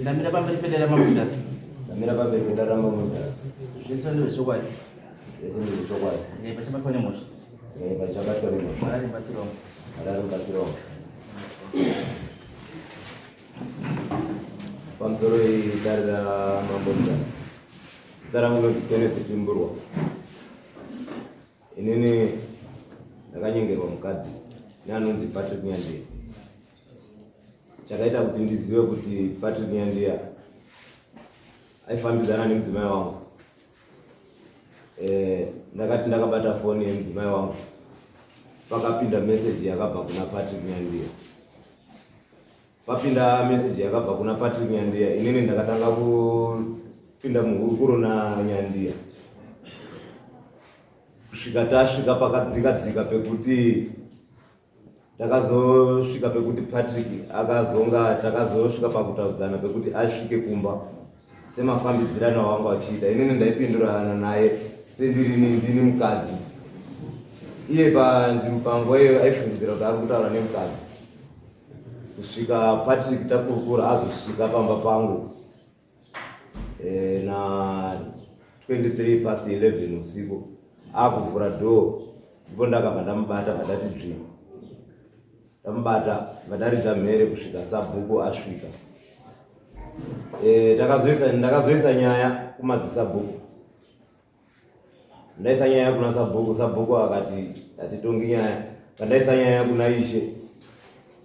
Ndamira pamberi pedera mamutasi. Ndamira pamberi pedera mamutasi. Ndisandwe chokwadi. Ndisandwe chokwadi. Pachabatwa nemoto. Pachabatwa nemoto. Marari mbatsirongo. Marari mbatsirongo. Pamusoro idarira mamutasi. Zita kuti Kenneth Mburwa. Inini ndakanyengerwa mukadzi neanonzi Patrick Nyandiya. Chakaita kuti ndizive kuti Patrick Nyandiya aifambidzana nemudzimai wangu. Ndakati ndakabata foni yemudzimai wangu pakapinda message yakabva kuna Patrick Nyandiya. Papinda message yakabva kuna Patrick Nyandiya, inini ndakatanga kupinda muhurukuro naNyandiya. Kusvika tasvika pakadzika pekuti takazosvika pekuti Patrick takazosvika pakutaudzana pekuti asvike kumba semafambidzirano wangu achiita. Inini ndaipindurana naye ndini mukadzi. Iye panguva iyoyo aifungidzira kuti ari kutaura nemukadzi. Kusvika Patrick takurukura azosvika pamba pangu na 23 past 11 usiku akuvhura dhoo, ndipo ndakabva ndamubata padati dzvii. Ndamubata vadaridza mhere kusvika Sabhuku asvika. Ndakazoisa nyaya kumadzisabhuku. Ndaisa nyaya kuna Sabhuku, Sabhuku akati atitongi nyaya. Pandaisa nyaya kuna Ishe,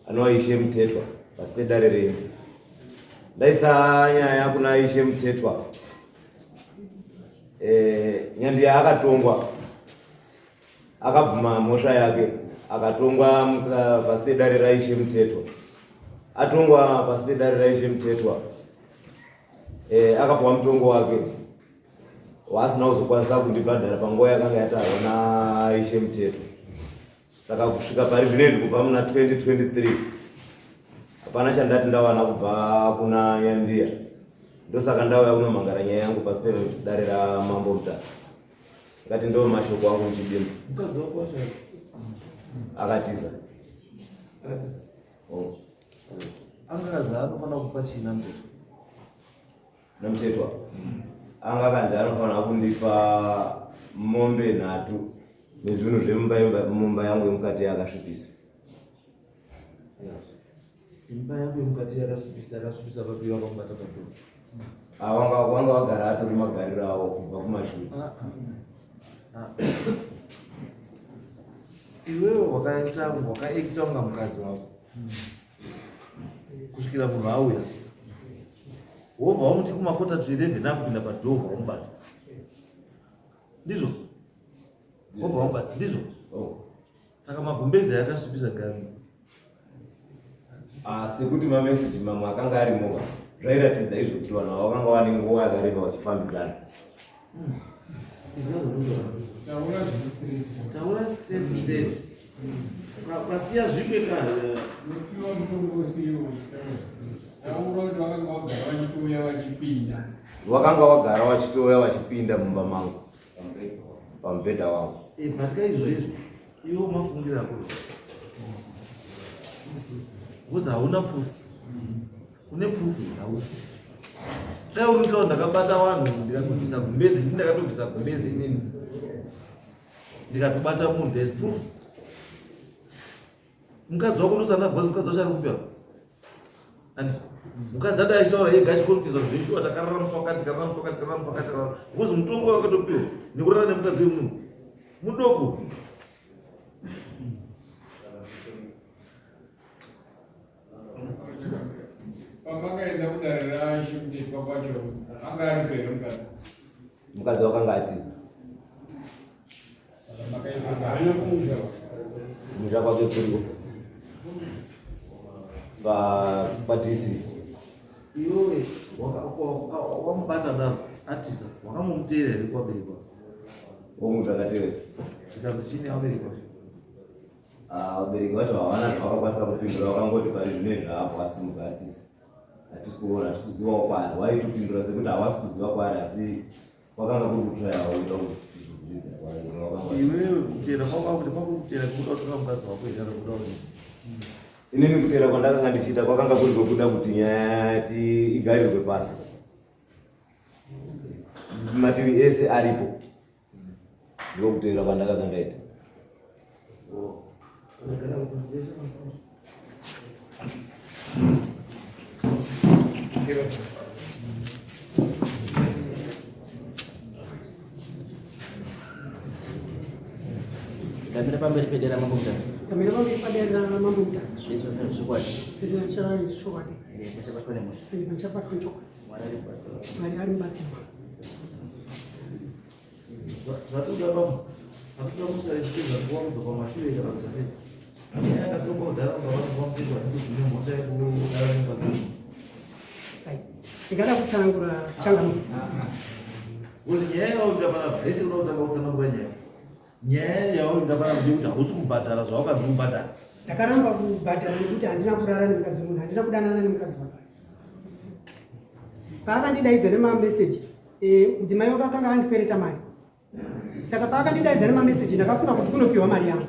anova Ishe Mutetwa pasi pedare renyu. Ndaisa nyaya kuna Ishe Mutetwa. Nyandiya akatongwa, akabvuma mhosva yake, akatongwa pasi pedare raIshe Mutetwa. Atongwa pasi pedare raIshe Mutetwa, akapuwa mutongo wake waasina kuzokwanisa kundibhadhara panguva yakanga yatarwa naIshe Mutetwa. Saka kusvika pari zvinezvi kubva muna 2023 hapana chandati ndawana kubva kuna Nyandiya. Ndosaka ndauya kunomhangara nyaya yangu pasi pedare raMambo Mutasi. Akati ndo mashoko angu muchidimbu. Akatiza. Angakanzi anofanira kupa chii naMutetwa? Angakanzi anofanira kundipa mombe 3 nezvinhu zvemumba yangu yemukati yakasvipisa. Imba yangu yemukati yakasvipisa papiwa pamubata padhoo. Wanga wagara atori magariro awo kubva kumashure. Iwewe wakaekita unga mukadzi wako kusvikira munhu auya wobva wamuti kumakota 11 akupinda padhoo wamubata, ndizvo? Wobva wamubata, ndizvo? Saka magumbezi yakasvipisa gani? Sekuti mameseji mamwe akanga arimo zvairatidza izvo kuti vanhu vakanga vane nguva yakareba vachifambidzana. Taura straight. Pasiya zvimwe kana vakanga vagara vachitouya vachipinda mumba mangu pamubhedha wangu. Patika izvozvo iwo mafungira kuti kuzi hauna proof. Une proof hauna. Dai unotaura ndakabata vanhu ndikatobvisa gumbezi, ndakatobvisa gumbezi inini ndikatobata munhu, there is proof. Mukadzi wako ndosanda bhozi, mukadzi wacho ari kupiwa and mukadzi adai achitaura yega achikonfisa kuti zveshuwa takarara mufakati because mutongo wakatopiwa nekurara nemukadzi wemunhu mudoko. Pamakaenda kudare raIshe Mutetwa kwacho anga ari pere mukadzi wakanga atiza musha kwake kuriwo paDC. Iwewe wamubata navo atiza wakamumuteera here kwaberekwa? Womu zvakateera zvikanzi chini aberekwa? Vabereki vacho havana zvavakakwanisa kupindura, vakangoti pari zvine zvaapo asimuka atiza. Hatisi kuona, hatisi kuzivawo kwaari. Waitopindura sekuti havasi kuziva kwaari asi wakanga kuri kutsvayawo kuda kuzvidzidzidza kwaari. Iwewe kuteera kwako kuti kwakutera kuda kutora mukadzi wako here kuda kuti inini kutera kwandakanga ndichiita kwakanga kuri kwekuda kuti nyaya yati igarirwe pasi, mativi ese aripo, ndiko kutera kwandakanga ndaita. Kamera pamberi pedera mambo mtasa. Kamera pamberi pedera mambo mtasa. Yesu shukwati. Yesu chara shukwati. Ile pesa kwa nemo. Ile pesa kwa kuchoka. Mari mbasima. Zatu baba. Afuna mustarikiza kuanza kwa mashule ya mtasa. Yeye akatoka darasa kwa watu wa mtego ndio kunywa moto ya kudarasa kwa tu. Hai. Ikada kutangura changamoto. Wewe yeye au ndabana, ese unataka kusema kwa yeye. Nyaya yao ndabana kuti hausi kubhadhara zvawakazobhadhara. Ndakaramba kubhadhara nekuti handina kurara nemukadzi munhu, handina kudanana nemukadzi wangu. Paakandidaidza nemameseji, mudzimai wakakanga andikwereta mari. Saka paakandidaidza nemameseji ndakafunga kuti kunopiwa mari yangu.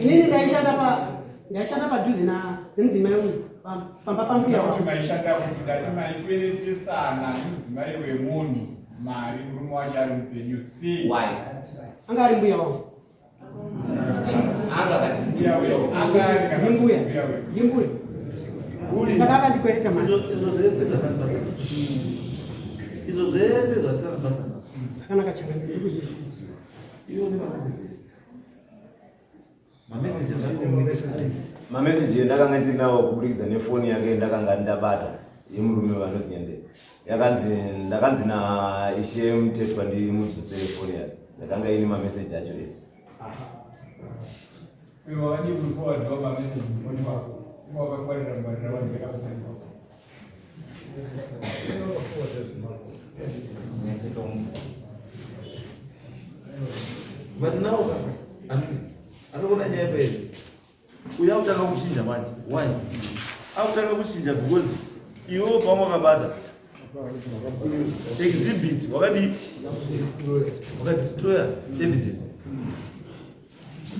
Inini ndaishanda padhuze nemudzimai uyu pamba pambuya wangu. Maishanda kuti ndati maikweretisana mudzimai wemunhu mari murume wacho ari mupenyu sei? Anga ari mbuya wangu. Imbuya. Saka akandikwereta mari. Izvo zvese zvatara basa. Akanaka changamire kuzvizvi. Iwo ni mameseji. Mameseji endakanga ndinawo kubudikidza nefoni yake ndakanga ndabata yemurume vanozi Nyandere. Ndakanzi na Ishe Mtetwa ndimudzosere foni yake. Ndakanga ine mameseji acho ese. Iwo wadi kuforward wa mameseji mufoni wako. Iwo wakakwarira mbarira vanhu vakakutarisa. But now, another nyaya uya utaka kuchinja manje. Why? Autaka kuchinja because iwo pamwe kabata. Exhibit wakati destroyer evidence.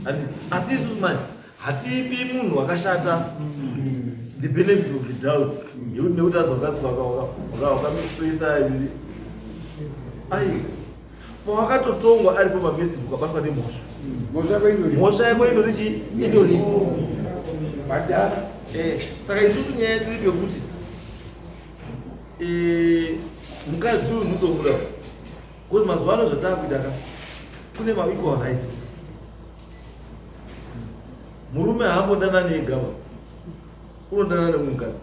And asisu manje hatipi munhu wakashata the benefit of the doubt. Yekuti nekuti wakamispresa ili. Ai. Pawakatotongwa aripo mameseji ukabatwa nemhosva. Mhosva yako inorichi idori. Badara. Saka isusu nyaya tiri yokuti mukadzi uyu mutomura. Because mazuva ano zvatakuita kune ma-equal rights. Murume haambodana negama, unodana nemukadzi.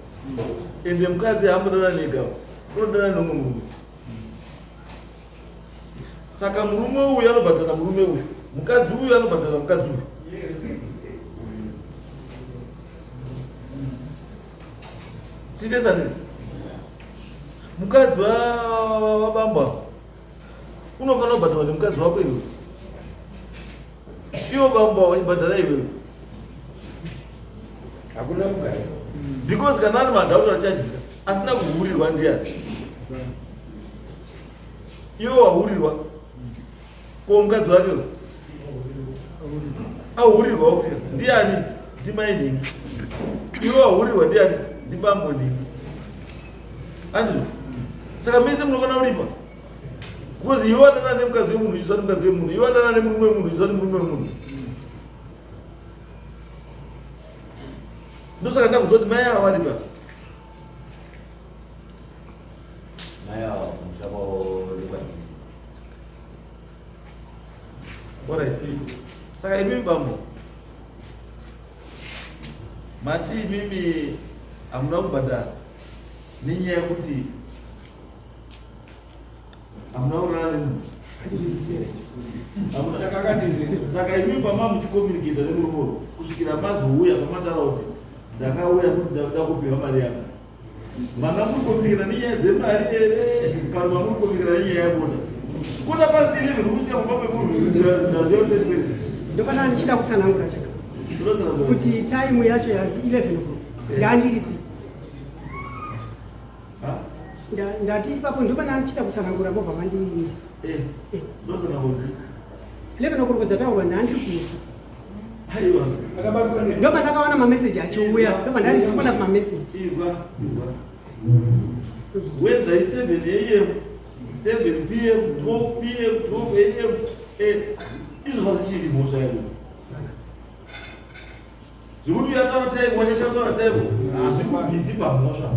Ende mukadzi haambodana negama, unodana nemumwe murume. Saka murume uyu anobhadhara murume uyu, mukadzi uyu anobhadhara mukadzi uyu. Tindesani mukadzi wabamba unofanira kubhadharwa nemukadzi wako iwe. Iwo bamba wachibhadhara iwewe. Hakuna mugari. Because kana ari madhauta charges asina kuhurirwa ndiani. Iwo wahurirwa ko mukadzi wake ahurirwa kuti ndiani ndimai nini. Iwo wahurirwa ndiani ndibambo nini. Andino saka mese munofanira kulipa. Because iwo adana nemukadzi wemunhu uchizwa nemukadzi wemunhu, iwo adana nemurume wemunhu uchizwa nemurume wemunhu. Ndosaka ndakuzoti mai ava varipa. Mai ava muchavaorekwadisi. Alright. Saka imimi bambo mati imimi hamuna kubhadhara nenyaya yekuti hamuna kurara nemunhu. Saka imimi pama muchikomunicata nemurume kusvikira mazouya pamataura kuti ndakauya kuti ndakuda kupiwa mari yako. Manga muri komunicata nenyaya dzemari here kana muri komunicata nenyaya yebota? Kuna past 11 kusvika mubaba wemunhu ndaziva kuti ndopana ndichida kutsanangura chaka kuti time yacho yazi 11 o'clock ndandiripi ndati ipapo ndopana ndichida kutsanangura movha mandiimisa 11 o'clock dzataurwa ndandiri kuisa ndopa ndakaona mameseji achiuya ndopa ndarisipona kumameseji whether is 7 a.m. 7 p.m. 12 p.m. 12 a.m. Izvo zvichiri mhosva yangu zvekuti uyataura time wachachataura time hazvikubvisi pamhosva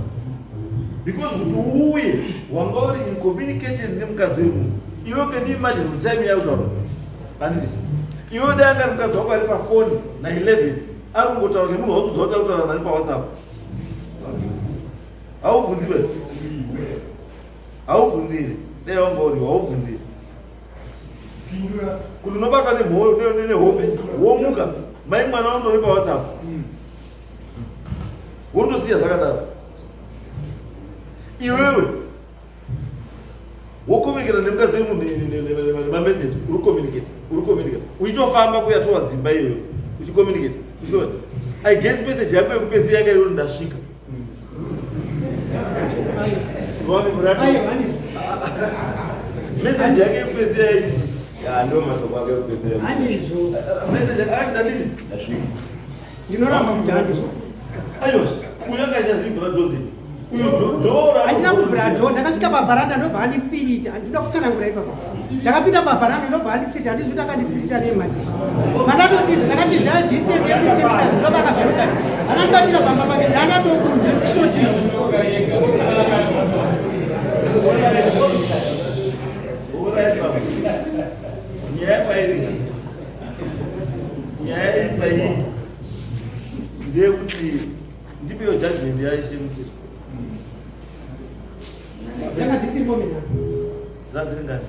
because kuti uuye wanga uri in communication nemukadzi wemunhu iwe can you imagine kuti time yautaura handiti iwe dai anga mukadzi wako ari pafoni na11 ari kungotaura nemunhu wauzozvautaura nani pawhatsapp haubvunziwe haubvunzire dai wanga uri haubvunzire kuti unobaka nehope womuka mai mwana wandori pawhatsapp wondosiya zvakadaro iwewe wokomunikata nemukadzi wemunhu nemameseji uri communicate uchitofamba kuya towa dzimba iyoyo uchicommunicate I guess message yako yekupedzisira yanga iri ndasvika message yake yekupedzisira yaiti ndo masoko ake ekupedzisira handizvo message akandadini ndasvika ndinoramba kuti handizvo aiwa uyo anga achazivhura dozi handina kuvhura dho ndakasvika pabharanda ndobva handifirita handida kutsanangura ipapa ndakapinda pabharanda ndobva handifirita handizvoti akandifirita nemaziso mandatotiza ndakatiziva distance ye50 ndoba akavheruka handandibatira pamba pake ndandatobunze tichitotiza nyaya iripai ndeyekuti ndipewo judgment yaishe mutiro dzanga dzisiripo minano dzadziri ngani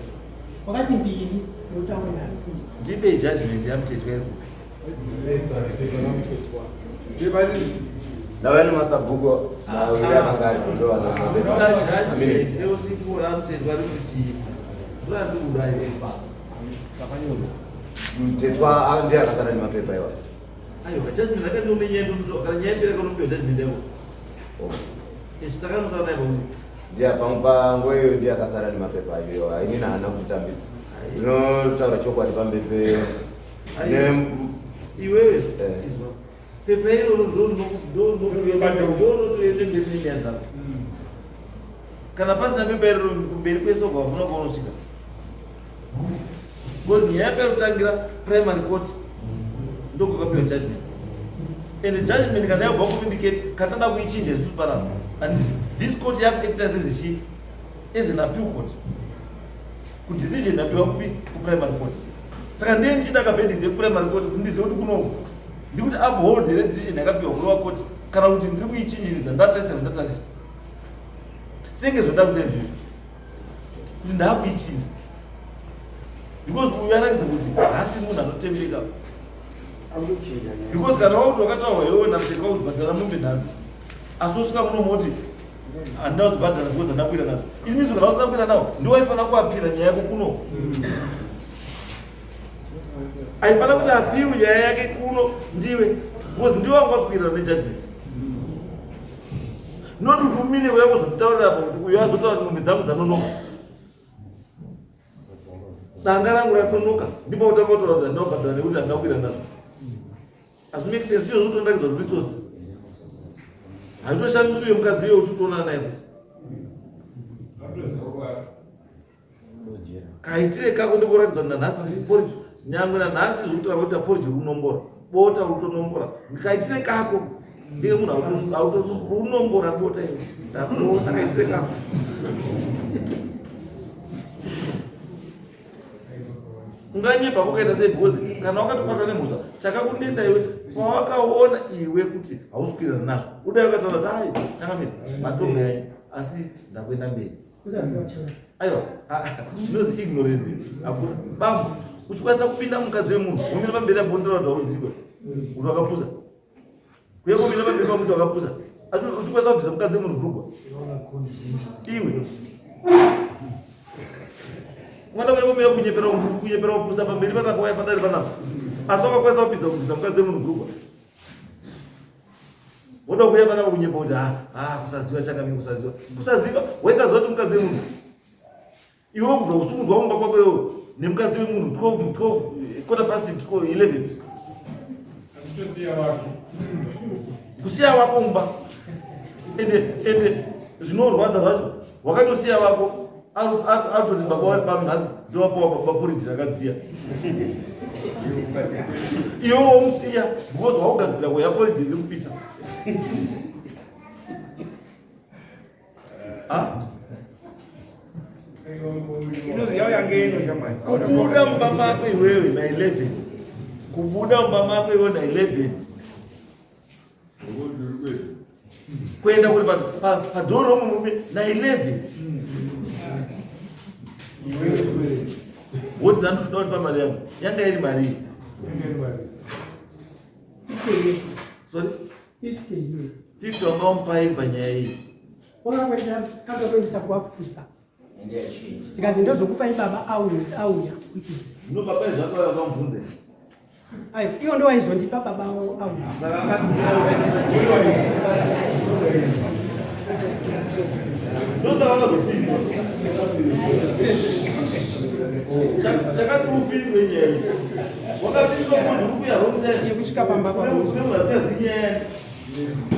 wakati mbiri notaura ndipe judgment yamutetwa ndava nemasabhuku eosipora amutetwa rikuti urandikuurayi mutetwa ndiye akasara nemapepa iwa aiwa judgment akandinomenyendo kana nyaya mberi akanomipewa judgment yako saka anosara naye pauzi ndiye panguva iyoyo ndiye akasara nemapepa iyoyo inini haana kutambidza inotaura chokwadi pamberi pe iwewe izwa pepa iro ndonotoende mberi nenyaya dzako kana pasina pepa iro mberi kwesoko hakuna kwaunosvika because nyaya yakarutangira primary court ndokwakapiwa judgment and judgment kana yabva kuvindicate katada kuichinja isusu panapa and this court yakuacta sezichi as an appeal court kudecision yapiwa kupi kuprimary court saka ndiye ndichida kavendite kuprimary court kuti ndizive kuti kuno ndikuti uphold here decision yakapiwa kulowa court kana kuti ndiri kuichinjiridza ndatarisira ndatarisa senge zvoda kuita izvizvi kuti ndaakuichinja because uyu arakidza kuti hasi munhu anotembeka because kana wauti wakataurwa iwewe namutetwa kuzibhadhara mombe nhano asi wosvika munomoti handina kuzibhadhara because handakwira nazo inizvo kana usina kukwira nawo ndiwaifanira kuapira nyaya yako kuno aifanira kuti apiwe nyaya yake kuno ndiwe because ndiwe wanga wazokwirana nejudgment not kuti umine uya kuzokutaurira apa kuti uyo azotaura kuti mombe dzangu dzanonoka danga rangu ratonoka ndipo utanga kutaura kuti handinobhadhara nekuti handinakwira nazvo hazvimake sense iyo zvotondakidzwa kuti ritsotsi haitoshandiswa uyo mukadzi iyo uchitoona naye kuti kaitire kako ndikorakidza kuti nanhasi ndiri poriji nyangwe nanhasi zvokutaura kuti poriji runombora bota rutonombora kaitire kako ndike munhu runombora bota iyo ndakuona kaitire kako unganyemba kukaita sei because kana wakatopata nemhosva chakakunetsa iwe pawakaona iwe kuti hausikwirana nazvo udai wakataura kuti ai changamira matongo yanyu asi ndakuenda mberi aiwa zvinozi ignorance hakuna bambo uchikwanisa kupinda mukadzi wemunhu womira pamberi abondotaura kuti hauziva kuti wakapusa kuye komira pamberi pamuti wakapusa asi uchikwanisa kubvisa mukadzi wemunhu kurugwa iwe Mwana wewe kunyepera upusa pamberi panapa padari panapa. Asi wakakwanisa kupidza mukadzi wemunhu gurupa. Woda kuuya panapa kunyepa kuti kusaziva chakamira kusaziva waisaziva kuti mukadzi wemunhu. Iwe kubva kusumudzwa mumba kwako iwe nemukadzi wemunhu 12 11. Kusiya wako mumba. Ende zvinorwadza zvacho wakatosiya wako atoti baba vari pamhasi ndovapapuridzi rakadziya. Iwe womusiya because waugadzira kweya poridzi riri kupisa. Kubuda mumba mako iwewe na 11. Kubuda mumba mako iwewe na 11. Kuenda kuri padhoro mumbe na 11. What done to not pamari yangu? Yanga iri mari. Sorry? 50 wakamupa iri panyaya iyi. Wakakwenda akakwendesa kuwafusa. Ndikazi ndozokupa ibaba auya. No baba zvako wakamubvunza. Ayi, iyo ndo waizondipa baba auya. Saka akati ndoza wakazofika. Chakati ufike nyaya. Wakapindwa munhu kuya romutai yekusvika pamba kwako. Unazikazinyaya.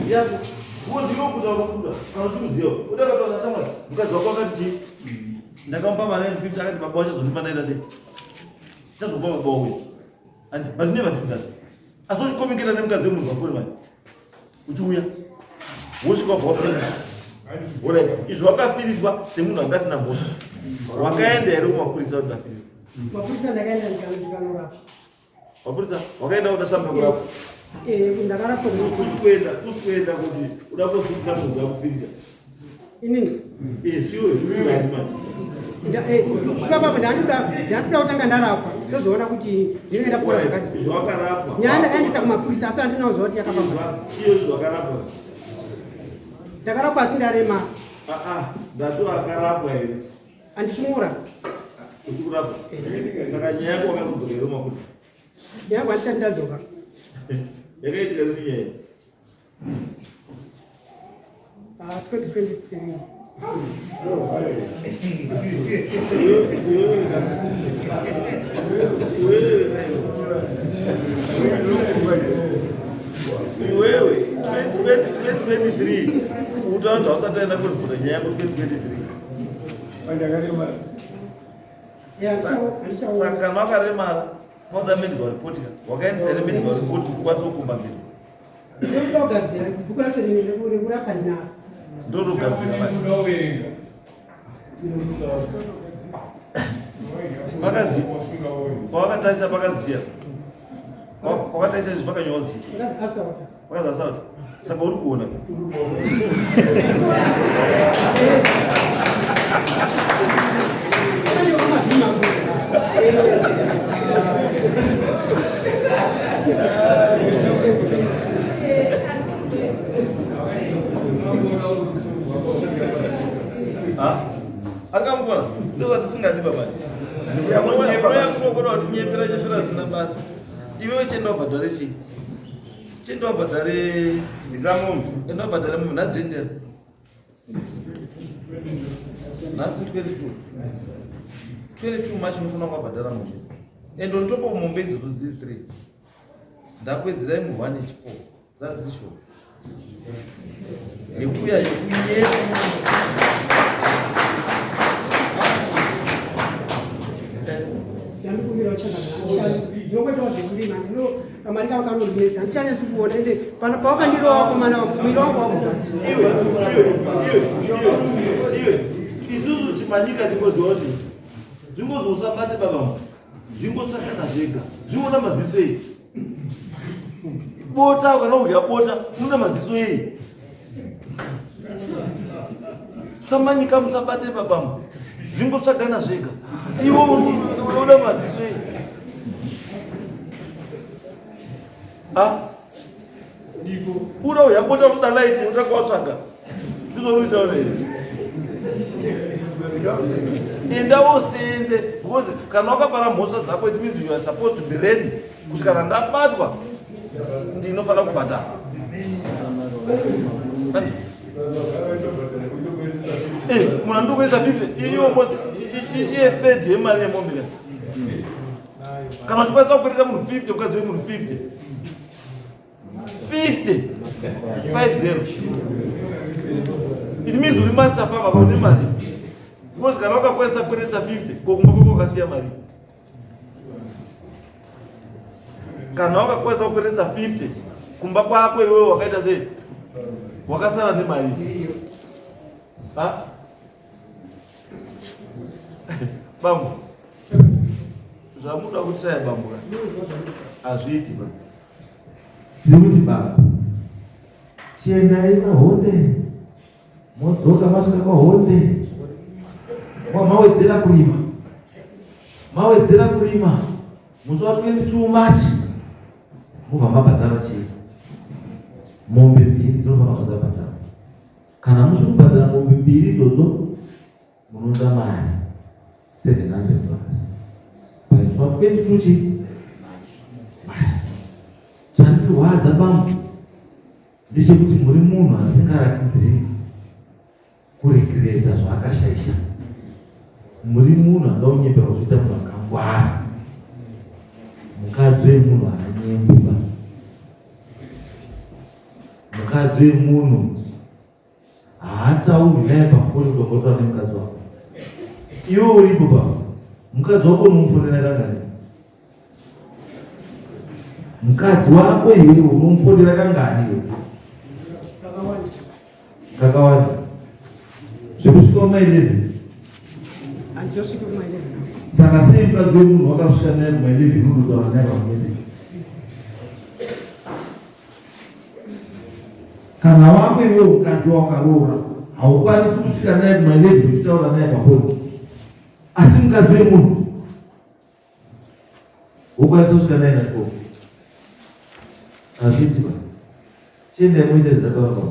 Yako. Uziwo kuti wakabuda. Kana tuziwo. Udakatoza samwa. Mukadzi wako akati chi? Ndakamupa mari 50 akati baba wachazondipa ndaita sei? Chazopa baba uyu. But never did that. As long as you come and get a name, they move for money. Uchuya. Wosika boyfriend. Alright. Is waka finish ba semuna ngati na boss. Wakaenda ero mapolisa utafiri. Mapolisa ndakaenda ndikanora. Mapolisa wakaenda utasamba kwa. Ndakara kwa kusikwenda kuti udakozungisa munhu yakufirira. Inini? Iwe ndimani manje. Baba ndatuda kutanga ndarapwa ndozoona kuti ndinoenda pora zvakati zvakarapwa nyaya ndakaendesa kumapurisa asi andinoziva kuti yakapamba iyo zvakarapwa ndakarapwa asi ndarema ndati akarapwa here handichimura kuti kurapwa saka nyaya yako wakazodzokerero mapurisa yangu handisati ndadzoka yakaitika rini nyaya 2023 wewe 2023 utaanza wasataenda kuvhura nyaya yako 2023 saka makaremara mauda medical report wakaendesa ine medical report kukwanisa kukombanzira ndogadzira bhuku racho rekurapa ndinaro ndorogadzira pakazi pawakatarisa pakaziya pakatarisa izvi pakanyorwa zii pakazi asauta saka uri kuona akamukona ndozati singadi babani yakunokoda kuti nyepera zina basa iwewe chenda wabhadhare chii chenda wabhadhare ndizamombe enda wabhadhare mombe nhasi dzenjera nhasi 22 machi unofana kwabhadhara mombe ende unotopa mombe idzodzo dziri 3 ndakwedzera imwe 1 4 dzadzishoma yekuya yekunyepa ndinokuitawo zvekurima ndino kamari kangu kanorinesa handichanetsi kuona ende pano pawakandirowa kumana mwiri wangu wakuiwe isusu chimanyika tingoziva kuti zvimbozi usabate babamu zvimbotsvakana zvega zvimona maziso ei bota kana udya bota muna maziso ei samanyika musabate babamu zvimbotsvagana zvega iwo unoda maziso ei ura uyapota unoda laiti utanga watsvaga ndizvo unoitaura here enda usenze, because kana wakapara mhosva dzako, it means you are supposed to be ready kuti kana ndabatwa ndinofanira kubata. Muna ndokuisa 50 iyo mbozi iye third yemari yemombe. Kana uchikwanisa kupereka munhu 50 ukadzi wemunhu 50 50 it means uri master farmer kaune mari, because kana wakakwanisa kuperesa 50 kokumba kwako ukasiya mari. Kana wakakwanisa kuperesa 50 kumba kwako iwewe wakaita sei, wakasara nemari. Bambo zvamuda kuti sai bambo azviiti ba Zimuti baba chiendai mahonde modzoka masvika mahonde mawedzera kurima musi wa 22 Machi mubva mabhadhara chii mombe 2 dzinofanira kuzabhadhara. Kana musi kubhadhara mombe 2 idzodzo munoda mari $700 paitwa 22 chii Machi. Chandirwadza bambo ndechekuti muri munhu asingarakidzi kuregreta zvaakashaisha. Muri munhu angaunyeperwa kuzoita munhu akangwara. Mukadzi wemunhu akanyembuka. Mukadzi wemunhu haatauri naye pafoni kutongotaura nemukadzi wako. Iwe uripo baba, mukadzi wako unomufonera kangani? Mukadzi wako iwewe unomufonera kangani iwe? Kakawanda. Zvekusvika kuma11. Handizosvika kuma11. Saka sei mukadzi wemunhu wakasvika naye kuma11 unotaura naye pamese? Kana wako iwewe mukadzi wakaroora, haukwanisi kusvika naye kuma11 uchitaura naye pafoni. Asi mukadzi wemunhu ukwanisa kusvika naye nachiko. Azviti ba. Chiendai muite zvakavaka.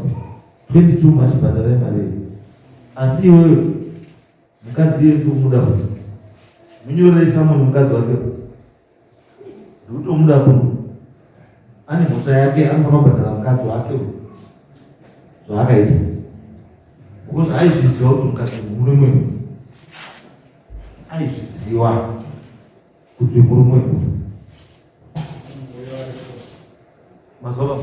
22 Machi bhadharai mari. Asi iwewe mukadzi wedu muda futi. Munyorei samoni mukadzi wake. Ndikutomuda kuno. Ane mhosva yake anofanira kubhadhara mukadzi wake. Zvaakaita. Because aizviziva kuti mukadzi murume. Aizviziva kuti murume. Mazova.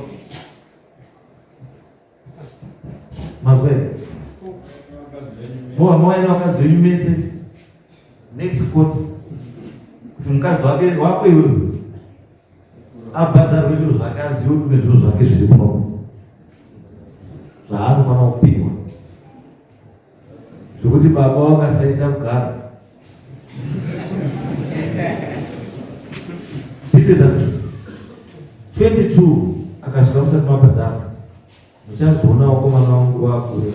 Mwaina wakadzi wenyu mese next court kuti mukadzi wako iwewe abhadharwe zviro zvake, azive kuti zviro zvake zviri kuno zvaanofanira kupiwa, zvekuti baba wakasaisha kugara titeza 22 akasvika musati mabhadhara muchazoona wakomana wangu wakure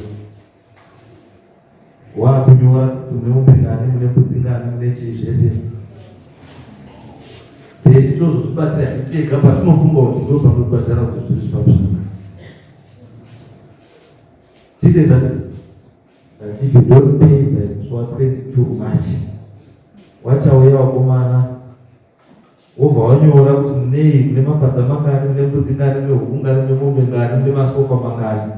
wakunyora kuti mune mombe ngani, mune mbudzi ngani, mune chii zvese. Tozozvibatsira tega patinofunga kuti ndo panobhadhara kuti zviri zvifambe zvakanaka. Titeza that if you don't pay by 22 March wachauya wakomana wobva wanyora kuti munei, mune mabadza mangani, mune mbudzi ngani, mune huku ngani, mune mombe ngani, mune masofa mangani.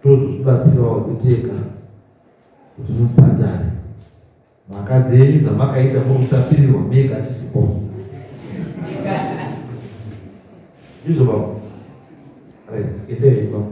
Tozozvibatsirawo kuteka kuti mubhadhare mhaka dzenyu dzamakaita murikutapirirwa mega tisipo. Izvo baba. Right, endei baba.